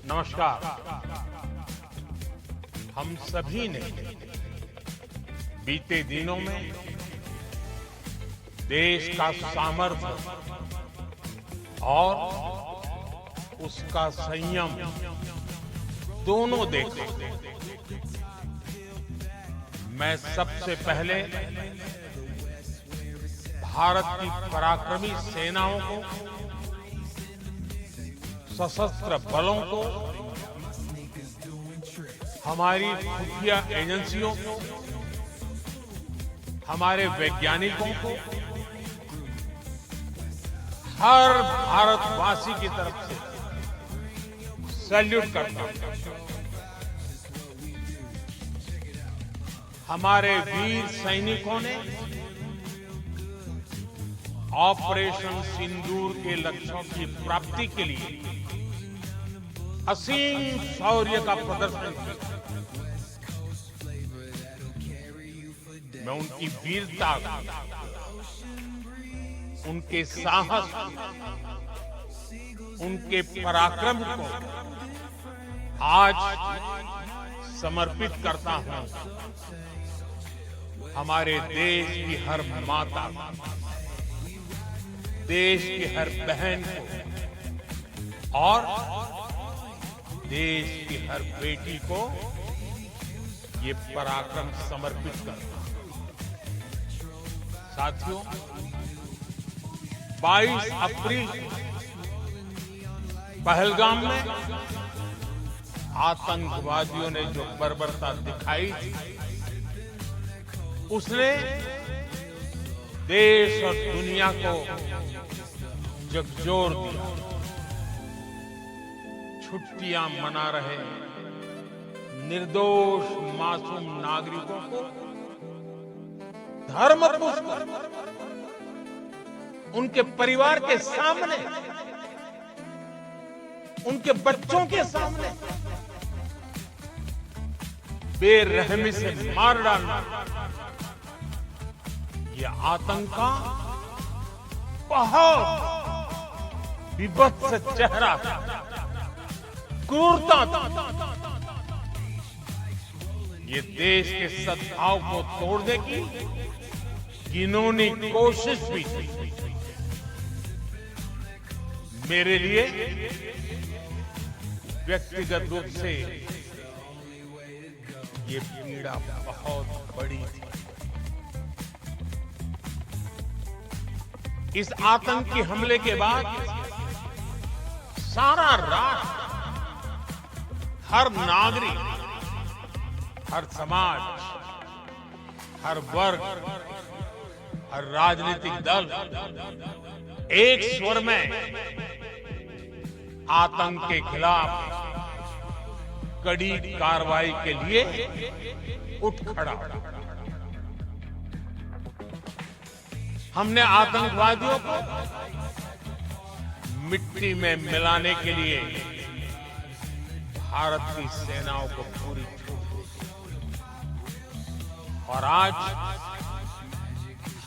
नमस्कार। हम सभी ने बीते दिनों में देश का सामर्थ्य और उसका संयम दोनों देखे। मैं सबसे पहले भारत की पराक्रमी सेनाओं को, सशस्त्र बलों को, हमारी खुफिया एजेंसियों को, हमारे वैज्ञानिकों को, हर भारतवासी की तरफ से सैल्यूट करता हूं। हमारे वीर सैनिकों ने ऑपरेशन सिंदूर के लक्ष्यों की प्राप्ति के लिए असीम शौर्य का प्रदर्शन किया। मैं उनकी वीरता, उनके साहस, उनके पराक्रम को आज समर्पित करता हूं हमारे देश की हर माता, देश की हर बहन को और देश की हर बेटी को ये पराक्रम समर्पित करता हूं। साथियों, 22 अप्रैल पहलगाम में आतंकवादियों ने जो बर्बरता दिखाई थी, उसने देश और दुनिया को झकझोर दिया। छुट्टियां मना रहे निर्दोष मासूम नागरिकों को धर्म पूछकर उनके परिवार के सामने, उनके बच्चों के सामने बेरहमी से मार डालना, यह आतंक का बहुत विभत्स चेहरा था, क्रूरता था। ये देश के सद्भाव को तोड़ने की घिनौनी कोशिश भी थी। मेरे लिए व्यक्तिगत रूप से ये पीड़ा बहुत बड़ी थी। इस आतंकी हमले के बाद सारा राष्ट्र, हर नागरिक, हर समाज, हर वर्ग, हर राजनीतिक दल एक स्वर में आतंक के खिलाफ कड़ी कार्रवाई के लिए उठ खड़ा। हमने आतंकवादियों को मिट्टी में मिलाने के लिए भारत की सेनाओं को पूरी छूट दी और आज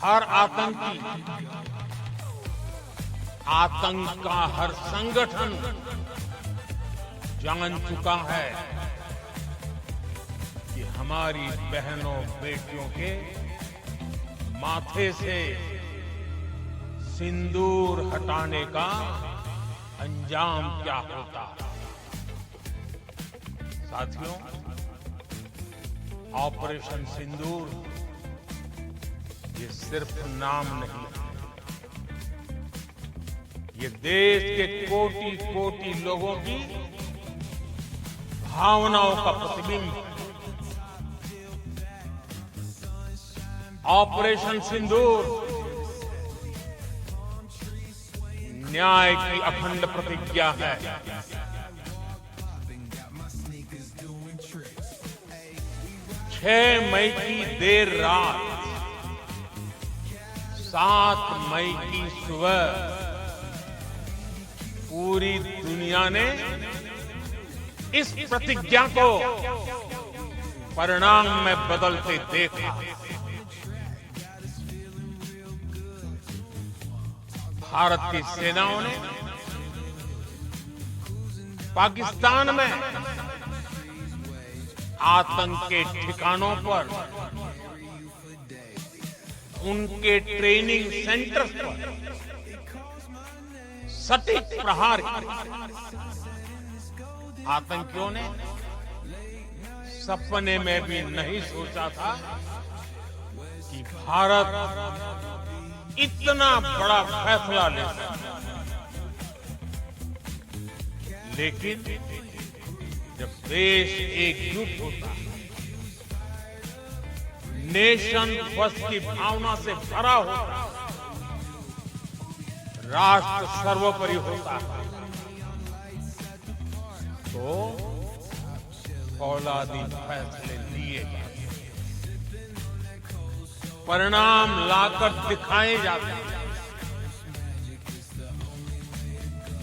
हर आतंकी, आतंक का हर संगठन जान चुका है कि हमारी बहनों बेटियों के माथे से सिंदूर हटाने का अंजाम क्या होता है। साथियों, ऑपरेशन सिंदूर ये सिर्फ नाम नहीं, ये देश के कोटि-कोटि लोगों की भावनाओं का प्रतिबिंब है। ऑपरेशन सिंदूर न्याय की अखंड प्रतिज्ञा है। 6 मई की देर रात, 7 मई की सुबह पूरी दुनिया ने इस प्रतिज्ञा को परिणाम में बदलते देखा। भारत की सेनाओं ने पाकिस्तान में आतंक के ठिकानों पर, उनके ट्रेनिंग सेंटर्स पर सटीक प्रहार किए। आतंकियों ने सपने में भी नहीं सोचा था कि भारत इतना बड़ा फैसला ले सकता है। लेकिन जब देश एकजुट होता है, नेशन फर्स्ट की भावना से भरा होता है, राष्ट्र सर्वोपरि होता है, तो फौलादी फैसले लिए जाते हैं, परिणाम लाकर दिखाए जाते हैं।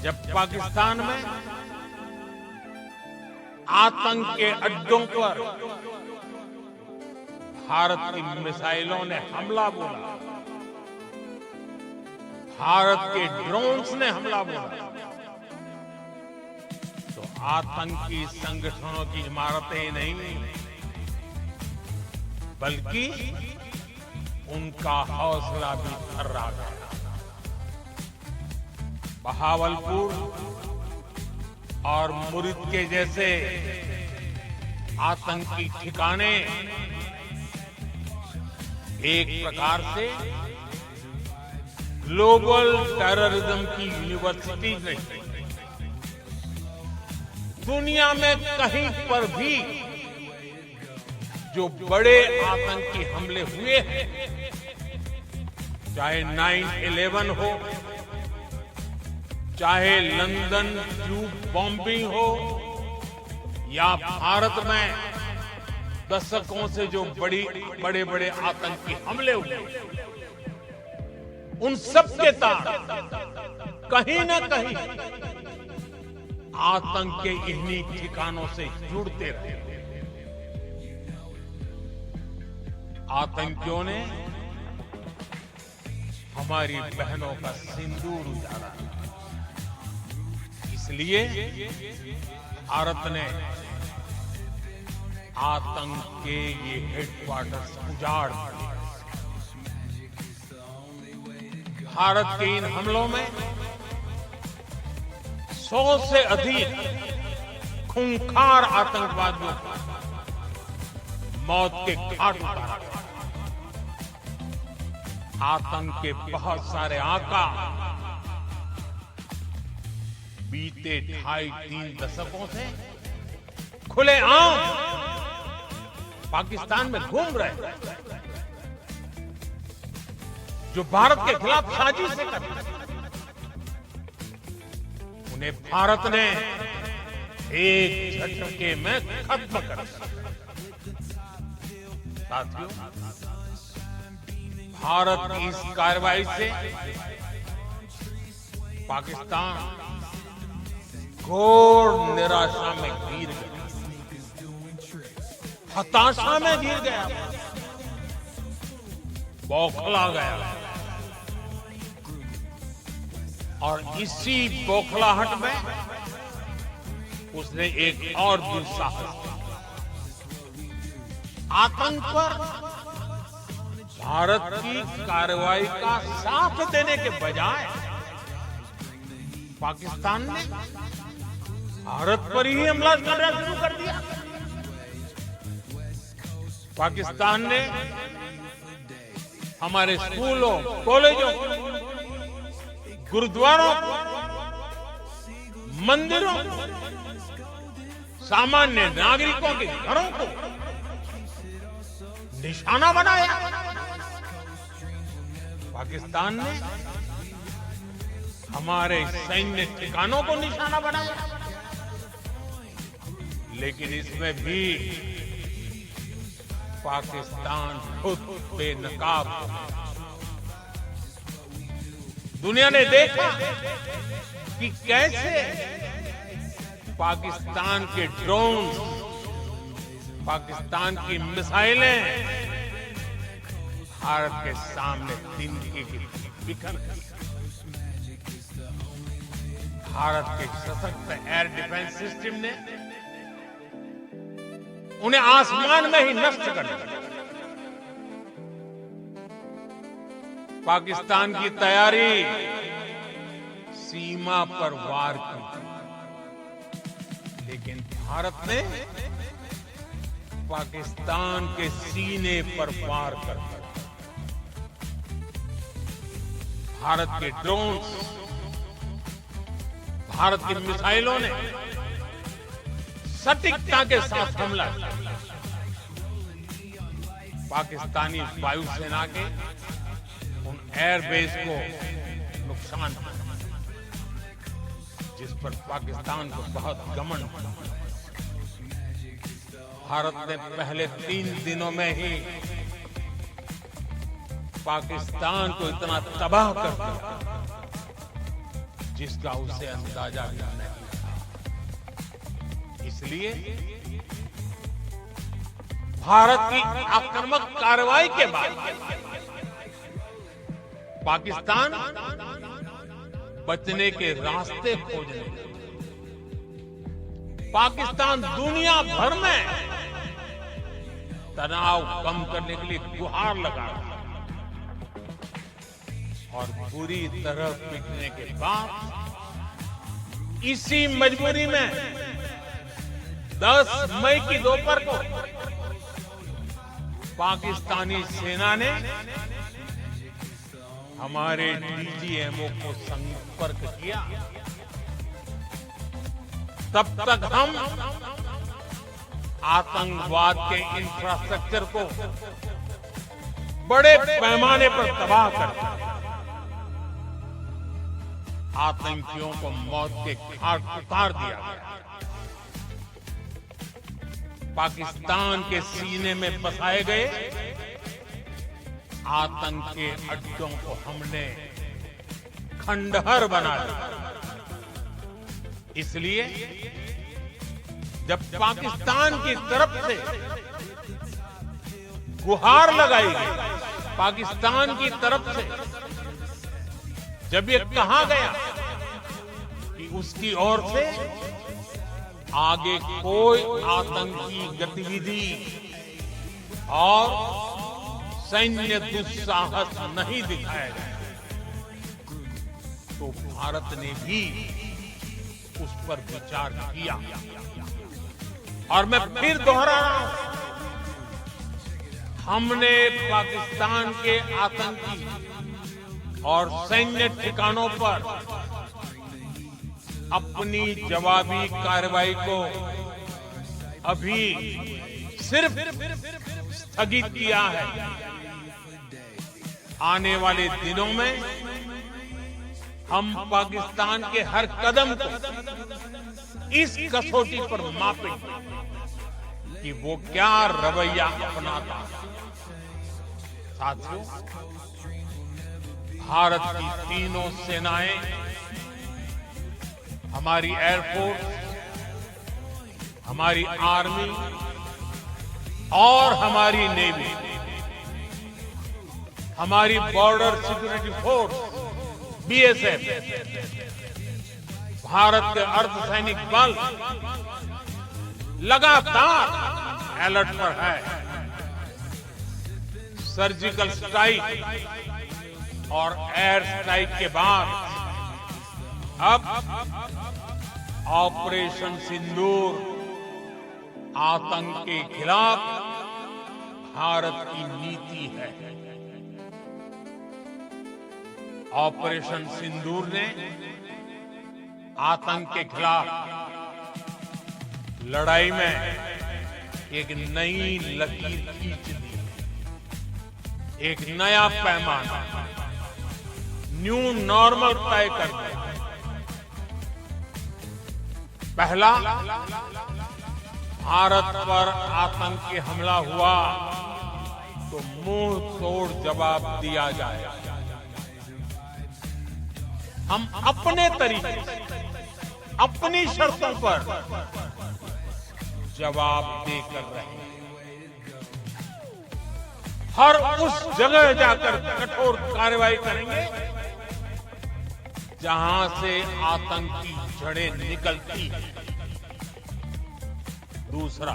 जब पाकिस्तान में आतंक के अड्डों पर भारत की मिसाइलों ने हमला बोला, भारत के ड्रोन्स ने हमला बोला, तो आतंकी संगठनों की इमारतें नहीं, बल्कि उनका हौसला भी थर्रा गया। बहावलपुर और मुरीद के जैसे आतंकी ठिकाने एक प्रकार से ग्लोबल टेररिज्म की यूनिवर्सिटी नहीं। दुनिया में कहीं पर भी जो बड़े आतंकी हमले हुए हैं, चाहे 9/11 हो, चाहे लंदन ट्यूब बॉम्बिंग हो, या भारत में दशकों से जो बड़े बड़े आतंकी हमले हुए, उन सब के तार कहीं न कहीं आतंक के इन्हीं ठिकानों से जुड़ते रहे। आतंकियों ने हमारी बहनों का सिंदूर उजाड़ा, इसलिए भारत ने आतंक के ये हेडक्वार्टर्स उजाड़ दिए। भारत के इन हमलों में 100 से अधिक खूंखार आतंकवादियों को मौत के घाट उतारा। आतंक के बहुत सारे आका बीते 2.5-3 दशकों से खुलेआम पाकिस्तान में घूम रहे हैं, जो भारत के खिलाफ साजिश करते हैं। उन्हें भारत ने एक झटके में खत्म कर दिया। साथियों, भारत की इस कार्रवाई से पाकिस्तान घोर निराशा में घिर गया, हताशा में घिर गया, बौखला गया। और इसी बौखलाहट में उसने एक और दुस्साहस किया। आतंक पर भारत की कार्रवाई का साथ देने के बजाय पाकिस्तान ने भारत पर ही हमला करना शुरू कर दिया। पाकिस्तान ने हमारे स्कूलों, कॉलेजों, गुरुद्वारों, मंदिरों, सामान्य नागरिकों के घरों को निशाना बनाया। पाकिस्तान ने हमारे सैन्य ठिकानों को निशाना बनाया। लेकिन इसमें भी पाकिस्तान खुद बेनकाब। दुनिया ने देखा कि कैसे पाकिस्तान के ड्रोन, पाकिस्तान की मिसाइलें भारत के सामने तिनके की बिखर गई। भारत के सशक्त एयर डिफेंस सिस्टम ने उन्हें आसमान में ही नष्ट कर दिया। पाकिस्तान की तैयारी सीमा पर वार की, लेकिन भारत ने पाकिस्तान के सीने पर वार कर दिया। भारत के ड्रोन्स, भारत की मिसाइलों ने सटीकता के साथ हमला किया। पाकिस्तानी वायुसेना के उन एयरबेस को नुकसान पहुंचा, जिस पर पाकिस्तान को बहुत घमंड था। भारत ने पहले 3 दिनों में ही पाकिस्तान को इतना तबाह कर दिया जिसका उसे अंदाजा भी नहीं था। इसलिए भारत की आक्रामक कार्रवाई के बाद पाकिस्तान बचने के रास्ते खोजने लगा। पाकिस्तान दुनिया भर में तनाव कम करने के लिए गुहार लगा रहा और पूरी तरह पिटने के बाद इसी मजबूरी में 10 मई की दोपहर को पाकिस्तानी सेना ने हमारे डीजीएमओ को संपर्क किया। तब तक हम आतंकवाद के इंफ्रास्ट्रक्चर को बड़े पैमाने पर तबाह करते, आतंकियों को मौत के घाट उतार दिया गया। पाकिस्तान के सीने में बसाए गए आतंक के अड्डों को हमने खंडहर बना दिया। इसलिए जब पाकिस्तान की तरफ से गुहार लगाई गई, पाकिस्तान की तरफ से जब ये कहा गया कि उसकी ओर से आगे कोई आतंकी गतिविधि और सैन्य दुस्साहस नहीं दिखाएगा, तो भारत ने भी उस पर विचार किया। और मैं फिर दोहरा रहा हूं, हमने पाकिस्तान के आतंकी और सैन्य ठिकानों पर अपनी जवाबी कार्रवाई को अभी सिर्फ स्थगित किया है। आने वाले दिनों में हम पाकिस्तान के हर कदम को इस कसौटी पर मापेंगे कि वो क्या रवैया अपनाता है। साथियों, भारत की तीनों सेनाएं, हमारी एयरफोर्स, हमारी आर्मी और हमारी नेवी, हमारी border security force BSF, Bharat के अर्धसैनिक बल लगातार अलर्ट पर है। सर्जिकल स्ट्राइक और एयर स्ट्राइक के बाद अब ऑपरेशन सिंदूर आतंक के खिलाफ भारत की नीति है। ऑपरेशन सिंदूर ने आतंक के खिलाफ लड़ाई में एक नई लकीर खींच दी, एक नया पैमाना, न्यू नॉर्मल तय कर दिया। पहला, भारत पर आतंकी हमला हुआ तो मुंह तोड़ जवाब दिया जाए। हम अपने तरीके से, अपनी शर्तों पर जवाब देकर रहे हैं। हर उस जगह जाकर कठोर कार्रवाई करेंगे जहां से आतंकी जड़ें निकलती हैं। दूसरा,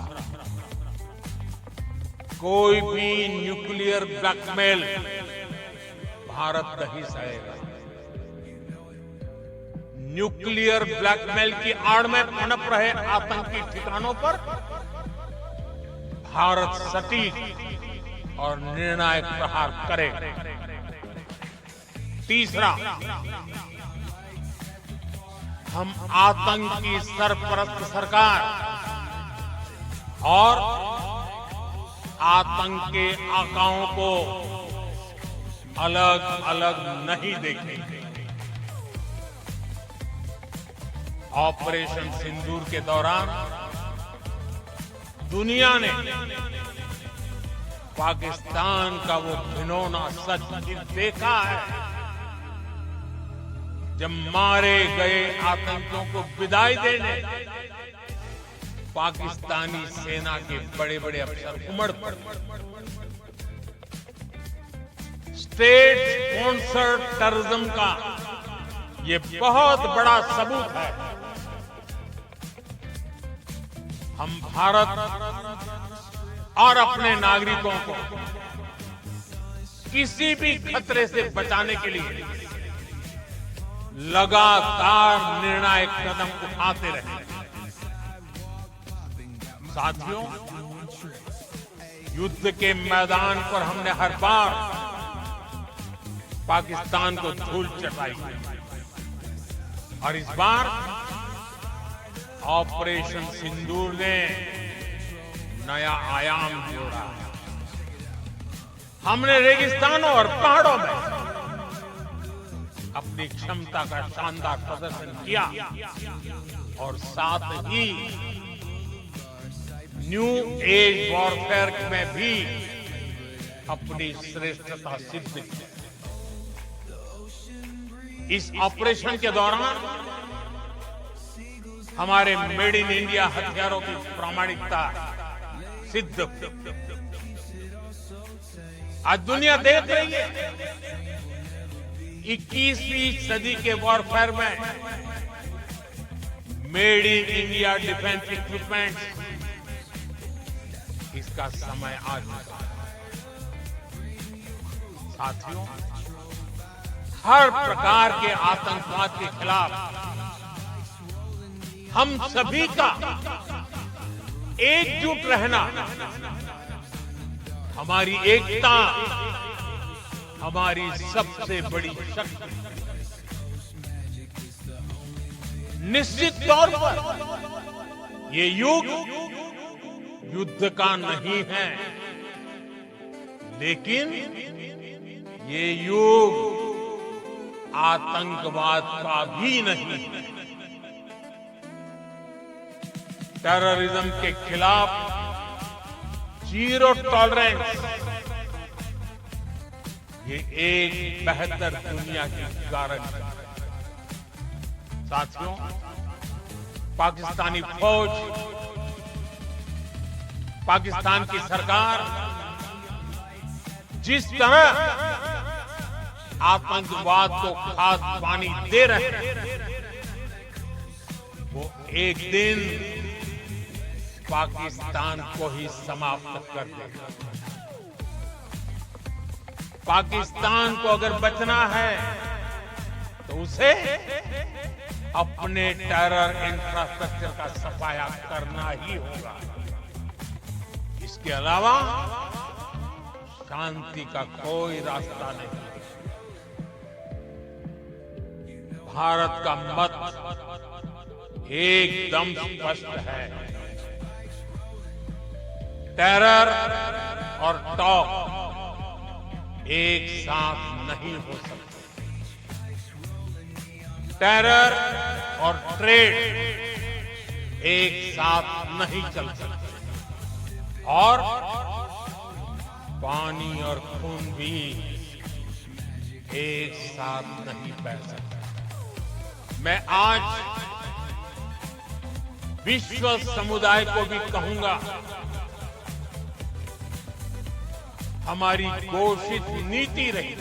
कोई भी न्यूक्लियर ब्लैकमेल भारत नहीं सहेगा। न्यूक्लियर ब्लैकमेल की आड़ में पनप रहे आतंकी ठिकानों पर भारत सटीक और निर्णायक प्रहार करेगा। तीसरा, हम आतंक की सरपरस्त सरकार और आतंक के आकाओं को अलग अलग नहीं देखेंगे। ऑपरेशन सिंदूर के दौरान दुनिया ने पाकिस्तान का वो घिनौना सच देखा है, जब मारे गए आतंकियों को विदाई देने पाकिस्तानी सेना के बड़े बड़े अफसर उमड़ पड़े। स्टेट स्पॉन्सर्ड टेररिज्म का ये बहुत बड़ा सबूत है। हम भारत और अपने नागरिकों को किसी भी खतरे से बचाने के लिए लगातार निर्णायक कदम उठाते रहे। साथियों, युद्ध के मैदान पर हमने हर बार पाकिस्तान को धूल चटाई और इस बार ऑपरेशन सिंदूर ने नया आयाम जोड़ा। हमने रेगिस्तानों और पहाड़ों में अपनी क्षमता का शानदार प्रदर्शन किया और साथ ही न्यू एज वॉरफेयर में भी अपनी श्रेष्ठता सिद्ध की। इस ऑपरेशन के दौरान हमारे मेड इन इंडिया हथियारों की प्रामाणिकता सिद्ध हुई। आज दुनिया देख रही है 21वीं सदी के वॉरफेयर में made in India defence equipment, इसका समय आ चुका है। साथियों, हर प्रकार के आतंकवाद के खिलाफ हम सभी का एकजुट रहना, हमारी एकता हमारी सबसे बड़ी शक्ति। निश्चित तौर पर ये युग युद्ध का नहीं है, लेकिन ये युग आतंकवाद का भी नहीं है। टेररिज्म के खिलाफ जीरो टॉलरेंस, ये एक बेहतर दुनिया की गारंटी। साथियों, पाकिस्तानी फौज, पाकिस्तान की सरकार जिस तरह आतंकवाद को खाद पानी दे रहे हैं, वो एक दिन पाकिस्तान को ही समाप्त कर देगा। पाकिस्तान को अगर बचना है तो उसे अपने टेरर इंफ्रास्ट्रक्चर का सफाया करना ही होगा। इसके अलावा शांति का कोई रास्ता नहीं। भारत का मत एकदम स्पष्ट है। टेरर और टॉक एक साथ नहीं हो सकते। टेरर और ट्रेड एक साथ नहीं चल सकते और पानी और खून भी एक साथ नहीं बह सकते। मैं आज विश्व समुदाय को भी कहूंगा, हमारी घोषित नीति रही,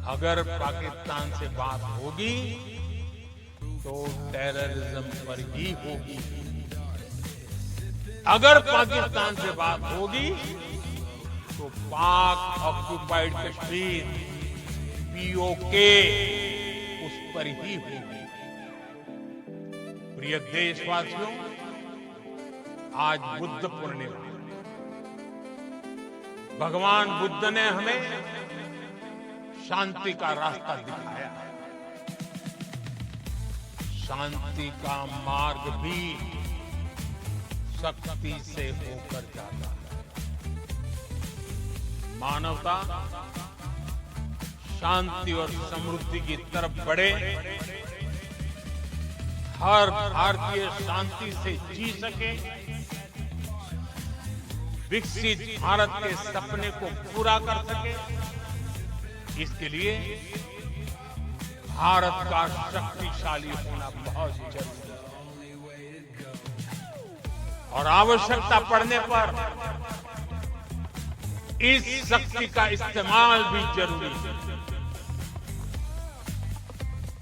अगर पाकिस्तान से बात होगी तो टेररिज्म पर ही होगी। अगर पाकिस्तान से बात होगी तो पाक ऑक्युपाइड कश्मीर पीओके उस पर ही होगी। प्रिय देशवासियों, आज बुद्ध पूर्णिमा। भगवान बुद्ध ने हमें शांति का रास्ता दिखाया है। शांति का मार्ग भी शक्ति से होकर जाता है। मानवता शांति और समृद्धि की तरफ बढ़े, हर भारतीय शांति से जी सके, विकसित भारत के सपने को पूरा कर सके, इसके लिए भारत का शक्तिशाली होना बहुत जरूरी है। और आवश्यकता पड़ने पर इस शक्ति का इस्तेमाल भी जरूरी है।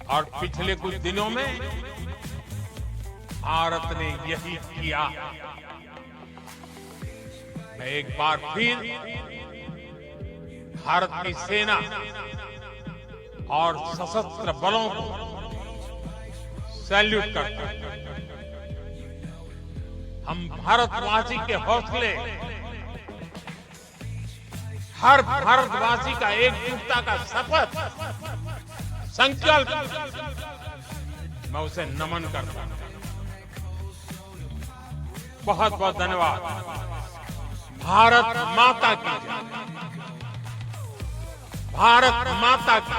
और पिछले कुछ दिनों में भारत ने यही किया। मैं एक बार फिर भारत की सेना और सशस्त्र बलों को सैल्यूट करता हूं। हम भारतवासी के हौसले, हर भारतवासी का एकजुटता का शपथ, संकल्प, मैं उसे नमन करता हूं। बहुत बहुत धन्यवाद। भारत माता की जय। भारत माता की।